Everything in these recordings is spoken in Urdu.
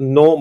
9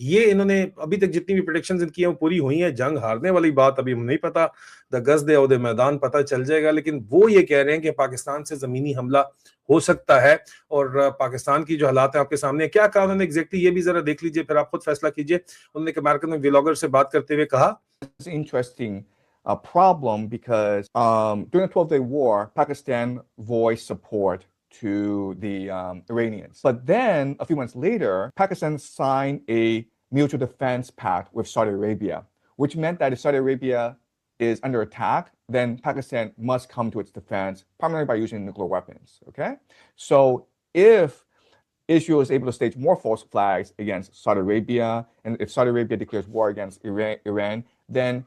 یہ انہوں نے ابھی تک جتنی بھی پریڈکشنز ان کی ہیں وہ پوری ہوئی ہیں. جنگ ہارنے والی بات ابھی نہیں پتا, غزد عہد میدان پتہ چل جائے گا, لیکن وہ یہ کہہ رہے ہیں کہ پاکستان سے زمینی حملہ ہو سکتا ہے. اور پاکستان کی جو حالات ہیں آپ کے سامنے, کیا کہا انہوں نے ایگزیکٹلی یہ بھی ذرا دیکھ لیجئے, پھر آپ خود فیصلہ کیجئے. انہوں نے امریکن میں ولاگر سے بات کرتے ہوئے کہا, It's interesting problem because during the 12-day war, Pakistan voiced support to the Iranians. But then, a few months later, Pakistan signed a mutual defense pact with Saudi Arabia, which meant that if Saudi Arabia is under attack, then Pakistan must come to its defense, primarily by using nuclear weapons. Okay? So, if Israel is able to stage more false flags against Saudi Arabia, and if Saudi Arabia declares war against Iran, then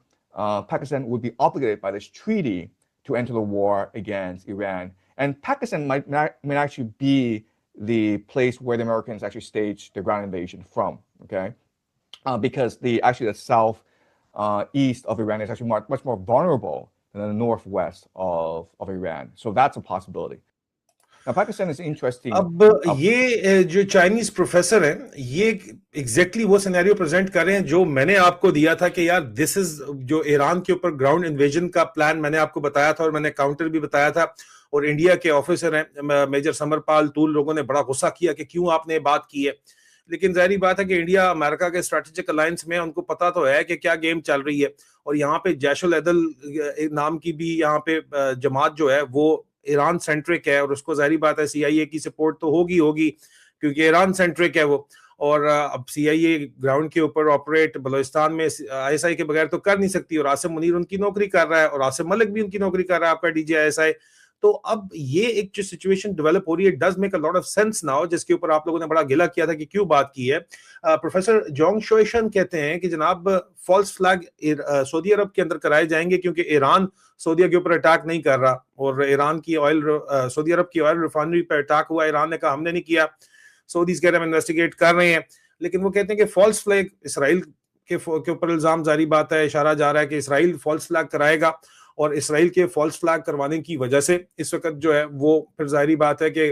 Pakistan would be obligated by this treaty to enter the war against Iran. And Pakistan might actually be the place where the Americans actually staged the ground invasion from, okay? Because the south east of Iran is actually much more vulnerable than the northwest of Iran. So that's a possibility. Now, Pakistan is interesting. اب یہ جو چائنیز پروفیسر ہیں یہ ایگزیکٹلی وہ سینیریو پریزنٹ کر رہے ہیں جو میں نے آپ کو دیا تھا کہ یار دس از جو ایران کے اوپر گراؤنڈ انویژن کا پلان میں نے آپ کو بتایا تھا, اور میں نے کاؤنٹر بھی بتایا تھا. اور انڈیا کے آفیسر ہیں میجر سمر پال طول, لوگوں نے بڑا غصہ کیا کہ کیوں آپ نے بات کی ہے. لیکن ظاہری بات ہے کہ انڈیا امریکہ کے اسٹریٹجک الائنس میں ان کو پتا تو ہے کہ کیا گیم چل رہی ہے. اور یہاں پہ جیش العدل نام کی بھی یہاں پہ جماعت جو ہے وہ ایران سینٹرک ہے, اور اس کو ظاہری بات ہے سی آئی اے کی سپورٹ تو ہوگی کیونکہ ایران سینٹرک ہے وہ. اور اب سی آئی اے گراؤنڈ کے اوپر آپریٹ بلوچستان میں آئی ایس آئی کے بغیر تو کر نہیں سکتی, اور عاصم منیر ان کی نوکری کر رہا ہے, اور عاصم ملک بھی ان کی نوکری کر رہا ہے, آپ کا D G I S I. تو اب یہ ایک جو سچویشن ڈیولپ ہو رہی ہے, does make a lot of sense now, جس کے اوپر آپ لوگوں نے بڑا گلا کیا تھا کہ کیوں بات کی ہے. پروفیسر جونگ شوئشن کہتے ہیں کہ جناب فالس فلیگ سعودی عرب کے اندر کرائے جائیں گے کیونکہ ایران سعودیہ کے اوپر اٹیک نہیں کر رہا, اور ایران کی سعودی عرب کی آئل ریفائنری پہ اٹیک ہوا, ایران نے کہا ہم نے نہیں کیا, سعودیز کہہ رہے ہیں انویسٹیگیٹ کر رہے ہیں. لیکن وہ کہتے ہیں کہ فالس فلیگ اسرائیل کے اوپر الزام, ظاہری بات ہے اشارہ جا رہا ہے کہ اسرائیل فالس فلیگ کرائے گا, اور اسرائیل کے فالس فلیگ کروانے کی وجہ سے اس وقت جو ہے وہ پھر ظاہری بات ہے کہ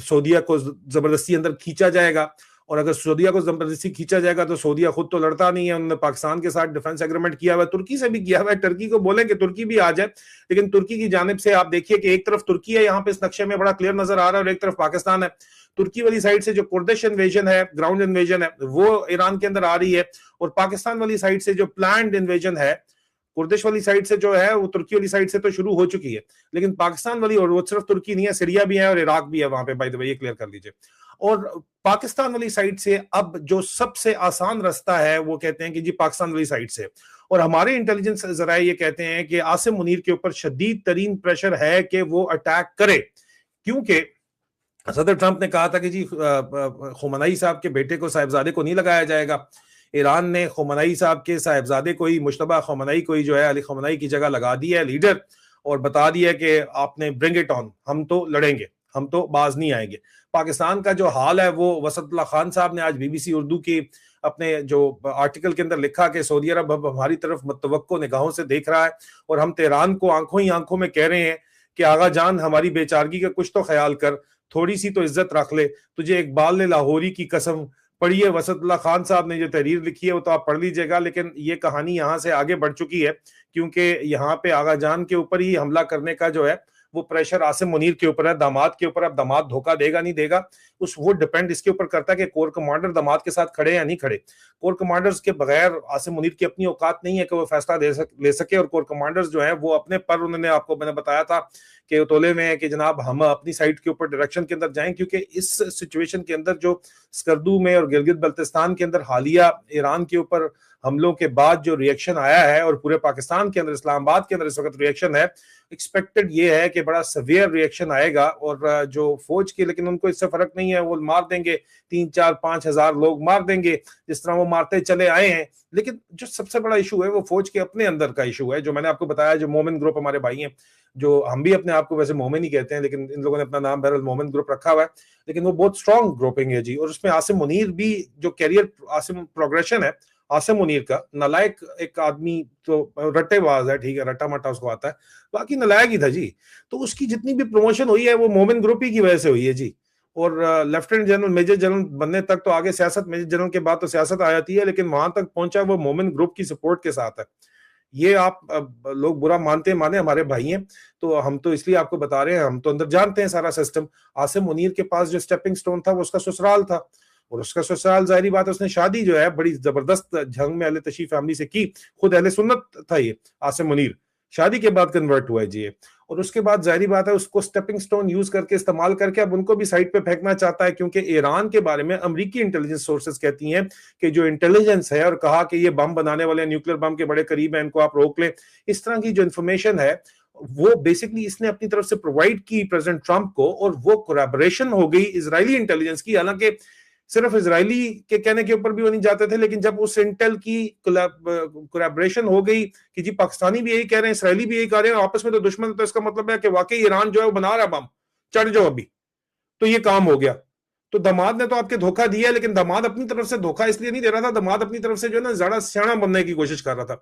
سعودیہ کو زبردستی اندر کھینچا جائے گا. اور اگر سعودیہ کو زبردستی کھینچا جائے گا تو سعودیہ خود تو لڑتا نہیں ہے, انہوں نے پاکستان کے ساتھ ڈیفنس ایگریمنٹ کیا ہوا ہے, ترکی سے بھی کیا ہوا ہے. ٹرکی کو بولیں کہ ترکی بھی آ جائے, لیکن ترکی کی جانب سے آپ دیکھیے کہ ایک طرف ترکی ہے یہاں پہ اس نقشے میں بڑا کلیئر نظر آ رہا ہے, اور ایک طرف پاکستان ہے. ترکی والی سائڈ سے جو کردش انویژن ہے, گراؤنڈ انویژن ہے, وہ ایران کے اندر آ رہی ہے, اور پاکستان والی سائڈ سے جو پلانڈ انویژن ہے کردش والی سائڈ سے جو ہے وہ ترکی والی سائڈ سے تو شروع ہو چکی ہے, لیکن پاکستان والی, اور وہ صرف ترکی نہیں ہے, سیریا بھی ہے اور عراق بھی ہے وہاں پہ, بائی دی وے یہ کلیئر کر لیجئے. اور پاکستان والی سائڈ سے اب جو سب سے آسان رستہ ہے وہ کہتے ہیں کہ جی پاکستان والی سائڈ سے, اور ہمارے انٹیلیجنس ذرائع یہ کہتے ہیں کہ عاصم منیر کے اوپر شدید ترین پریشر ہے کہ وہ اٹیک کرے, کیونکہ صدر ٹرمپ نے کہا تھا کہ جی خمینئی صاحب کے بیٹے کو, صاحبزادے کو نہیں لگایا جائے گا. ایران نے خمینئی صاحب کے صاحبزادے کو ہی, مشتبہ خمینئی کو ہی جو ہے علی خمینئی کی جگہ لگا دیا ہے لیڈر, اور بتا دیا کہ آپ نے برنگ اٹ آن, ہم تو لڑیں گے, ہم تو باز نہیں آئیں گے. پاکستان کا جو حال ہے وہ وسط اللہ خان صاحب نے آج بی بی سی اردو کی اپنے جو آرٹیکل کے اندر لکھا کہ سعودی عرب اب ہماری طرف متوقع نگاہوں سے دیکھ رہا ہے, اور ہم تہران کو آنکھوں ہی آنکھوں میں کہہ رہے ہیں کہ آغا جان ہماری بے چارگی کا کچھ تو خیال کر, تھوڑی سی تو عزت رکھ لے, تجھے اقبال نے لاہوری کی قسم. پڑھیے وسط اللہ خان صاحب نے جو تحریر لکھی ہے وہ تو آپ پڑھ لیجئے گا, لیکن یہ کہانی یہاں سے آگے بڑھ چکی ہے, کیونکہ یہاں پہ آغا جان کے اوپر ہی حملہ کرنے کا جو ہے وہ پریشر عاصم منیر کے اوپر ہے, داماد کے اوپر. اب داماد دھوکہ دے گا نہیں دے گا, وہ ڈیپینڈ اس کے اوپر کرتا ہے کہ کور کمانڈر داماد کے ساتھ کھڑے یا نہیں کھڑے. کور کمانڈرز کے بغیر عاصم منیر کی اپنی اوقات نہیں ہے کہ وہ فیصلہ لے سکے, اور کور کمانڈرز جو ہیں وہ اپنے پر, انہوں نے آپ کو میں نے بتایا تھا کہ تولے میں ہے کہ جناب ہم اپنی سائٹ کے اوپر ڈائریکشن کے اندر جائیں, کیونکہ اس سچویشن کے اندر جو اسکردو میں اور گلگت بلتستان کے اندر حالیہ ایران کے اوپر حملوں کے بعد جو ریئیکشن آیا ہے, اور پورے پاکستان کے اندر, اسلام آباد کے اندر اس وقت ریئیکشن ہے, ایکسپیکٹڈ یہ ہے کہ بڑا سیویئر ریئیکشن آئے گا. اور جو فوج کے, لیکن ان کو اس سے فرق نہیں ہے, وہ مار دیں گے, 3-4-5 ہزار لوگ مار دیں گے جس طرح وہ مارتے چلے آئے ہیں. لیکن جو سب سے بڑا ایشو ہے وہ فوج کے اپنے اندر کا ایشو ہے, جو میں نے آپ کو بتایا, جو مومن گروپ ہمارے بھائی ہیں, جو ہم بھی اپنے آپ کو ویسے مومن ہی کہتے ہیں, لیکن ان لوگوں نے اپنا نام بہرحال مومن گروپ رکھا ہوا ہے, لیکن وہ بہت اسٹرانگ گروپنگ ہے جی. اور اس میں عاصم منیر بھی, جو کیریئر عاصم پروگریشن ہے عاصم منیر کا, نالائق ایک آدمی تو رٹے باز ہے, ٹھیک ہے, رٹا مٹا اس کو آتا ہے, باقی نالائق ہی تھا جی. تو اس کی جتنی بھی پروموشن ہوئی ہے وہ مومن گروپ ہی کی وجہ سے ہوئی ہے جی. اور لیفٹیننٹ جنرل میجر جنرل بننے تک تو آگے سیاست، میجر جنرل کے بعد تو سیاست آ جاتی ہے، لیکن وہاں تک پہنچا وہ مومن گروپ کی سپورٹ کے ساتھ ہے. یہ آپ لوگ برا مانتے مانے، ہمارے بھائی ہیں، تو ہم تو اس لیے آپ کو بتا رہے ہیں، ہم تو اندر جانتے ہیں سارا سسٹم. عاصم منیر کے پاس جو سٹیپنگ سٹون تھا وہ اس کا سسرال تھا، اور اس کا سسرال ظاہری بات ہے اس نے شادی جو ہے بڑی زبردست جھنگ میں اہل تشیع فیملی سے کی. خود اہل سنت تھا یہ عاصم منیر، شادی کے بعد کنورٹ ہوا ہے جی. اور اس کے بعد ظاہری بات ہے اس کو سٹیپنگ سٹون یوز کر کے استعمال کر کے اب ان کو بھی سائڈ پہ پھینکنا چاہتا ہے، کیونکہ ایران کے بارے میں امریکی انٹیلیجنس سورسز کہتی ہیں کہ جو انٹیلیجنس ہے، اور کہا کہ یہ بم بنانے والے نیوکلیر بم کے بڑے قریب ہیں، ان کو آپ روک لیں. اس طرح کی جو انفارمیشن ہے وہ بیسکلی اس نے اپنی طرف سے پرووائڈ کی پریزیڈنٹ ٹرمپ کو، اور وہ کولیبریشن ہو گئی اسرائیلی انٹیلیجنس کی. حالانکہ صرف اسرائیلی کے کہنے کے اوپر بھی وہ نہیں جاتے تھے، لیکن جب اس انٹیل کی کولیبریشن ہو گئی کہ جی پاکستانی بھی یہی کہہ رہے ہیں، اسرائیلی بھی یہی کہہ رہے ہیں، آپس میں تو دشمن، تو اس کا مطلب ہے کہ واقعی ایران جو ہے وہ بنا رہا ہے بم، چڑھ جاؤ ابھی. تو یہ کام ہو گیا. تو داماد نے تو آپ کے دھوکہ دیا، لیکن داماد اپنی طرف سے دھوکہ اس لیے نہیں دے رہا تھا، داماد اپنی طرف سے جو ہے نا زیادہ سیاح بننے کی کوشش کر رہا تھا.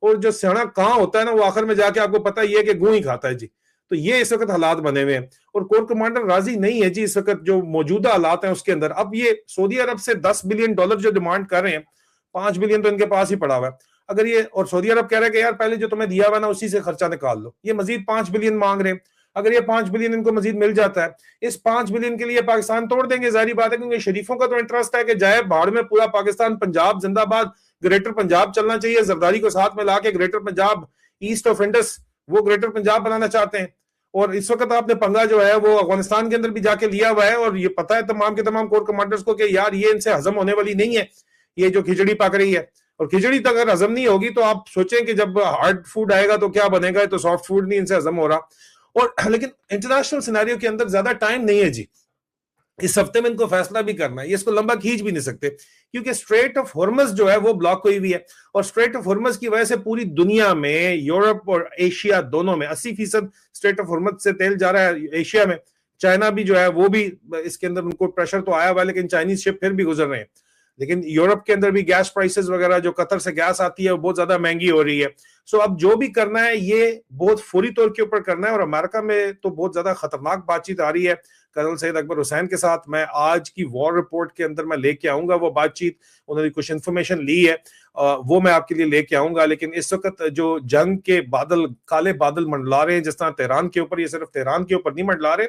اور جو سیاح کہاں ہوتا ہے نا، وہ آخر میں جا کے آپ کو پتا ہی ہے کہ گوں ہی کھاتا ہے جی. تو یہ اس وقت حالات بنے ہوئے ہیں، اور کور کمانڈر راضی نہیں ہے جی اس وقت جو موجودہ حالات ہیں اس کے اندر. اب یہ سعودی عرب سے $10 بلین جو ڈیمانڈ کر رہے ہیں، 5 بلین تو ان کے پاس ہی پڑا ہوا ہے. اگر یہ، اور سعودی عرب کہہ رہا ہے کہ یار پہلے جو تمہیں دیا ہوا نا اسی سے خرچہ نکال لو، یہ مزید 5 بلین مانگ رہے ہیں. اگر یہ 5 بلین ان کو مزید مل جاتا ہے، اس 5 بلین کے لیے پاکستان توڑ دیں گے، ظاہری بات ہے، کیونکہ شریفوں کا تو انٹرسٹ ہے کہ جائے بھاڑ میں پورا پاکستان، پنجاب زندہ باد، گریٹر پنجاب چلنا چاہیے. زرداری کو ساتھ میں لا کے greater Punjab, east of Indus, وہ گریٹر پنجاب بنانا چاہتے ہیں. اور اس وقت آپ نے پنگا جو ہے وہ افغانستان کے اندر بھی جا کے لیا ہوا ہے، اور یہ پتا ہے تمام کے تمام کور کمانڈرز کو کہ یار یہ ان سے ہضم ہونے والی نہیں ہے، یہ جو کھچڑی پک رہی ہے. اور کھچڑی تو اگر ہضم نہیں ہوگی تو آپ سوچیں کہ جب ہارڈ فوڈ آئے گا تو کیا بنے گا. تو سافٹ فوڈ نہیں ان سے ہضم ہو رہا. اور لیکن انٹرنیشنل سیناریو کے اندر زیادہ ٹائم نہیں ہے جی، اس ہفتے میں ان کو فیصلہ بھی کرنا ہے. یہ اس کو لمبا کھینچ بھی نہیں سکتے، کیونکہ اسٹریٹ آف ہارمز جو ہے وہ بلاک ہوئی ہوئی ہے، اور اسٹریٹ آف ہارمز کی وجہ سے پوری دنیا میں، یورپ اور ایشیا دونوں میں 80% اسٹریٹ آف ہارمز سے تیل جا رہا ہے. ایشیا میں چائنا بھی جو ہے وہ بھی اس کے اندر ان کو پریشر تو آیا ہوا ہے، لیکن چائنیز شپ پھر بھی گزر رہے ہیں. لیکن یورپ کے اندر بھی گیس پرائسز وغیرہ جو قطر سے گیس آتی ہے وہ بہت زیادہ مہنگی ہو رہی ہے. سو اب جو بھی کرنا ہے یہ بہت فوری طور کے اوپر کرنا ہے. اور امریکہ میں تو بہت زیادہ خطرناک بات چیت آ رہی ہے کرنل سید اکبر حسین کے ساتھ. میں آج کی وار رپورٹ کے اندر میں لے کے آؤں گا وہ بات چیت، انہوں نے کچھ انفارمیشن لی ہے، وہ میں آپ کے لیے لے کے آؤں گا. لیکن اس وقت جو جنگ کے بادل، کالے بادل منڈلا رہے ہیں جس طرح تہران کے اوپر، یہ صرف تہران کے اوپر نہیں منڈلا رہے،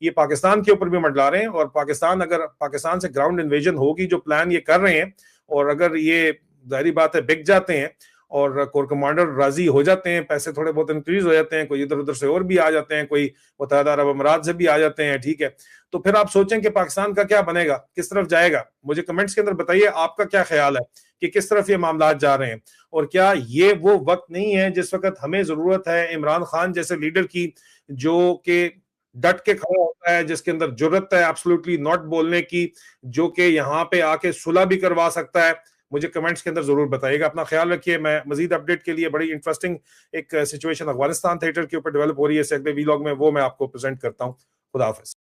یہ پاکستان کے اوپر بھی منڈلا رہے ہیں. اور پاکستان، اگر پاکستان سے گراؤنڈ انویژن ہوگی جو پلان یہ کر رہے ہیں، اور اگر یہ ظاہری بات ہے بک جاتے ہیں اور کور کمانڈر راضی ہو جاتے ہیں، پیسے تھوڑے بہت انکریز ہو جاتے ہیں، کوئی ادھر ادھر سے اور بھی آ جاتے ہیں، کوئی متحدہ عرب امارات سے بھی آ جاتے ہیں، ٹھیک ہے، تو پھر آپ سوچیں کہ پاکستان کا کیا بنے گا، کس طرف جائے گا. مجھے کمنٹس کے اندر بتائیے آپ کا کیا خیال ہے کہ کس طرف یہ معاملات جا رہے ہیں. اور کیا یہ وہ وقت نہیں ہے جس وقت ہمیں ضرورت ہے عمران خان جیسے لیڈر کی، جو کہ ڈٹ کے کھڑا ہوتا ہے، جس کے اندر جرت ہے ایبسولوٹلی ناٹ بولنے کی، جو کہ یہاں پہ آ کے صلح بھی کروا سکتا ہے. مجھے کمنٹس کے اندر ضرور بتائیے گا. اپنا خیال رکھیے. میں مزید اپڈیٹ کے لیے، بڑی انٹرسٹنگ ایک سچویشن افغانستان تھیٹر کے اوپر ڈیولپ ہو رہی ہے، اگلے وی لاگ میں وہ میں آپ کو پریزنٹ کرتا ہوں. خدا حافظ.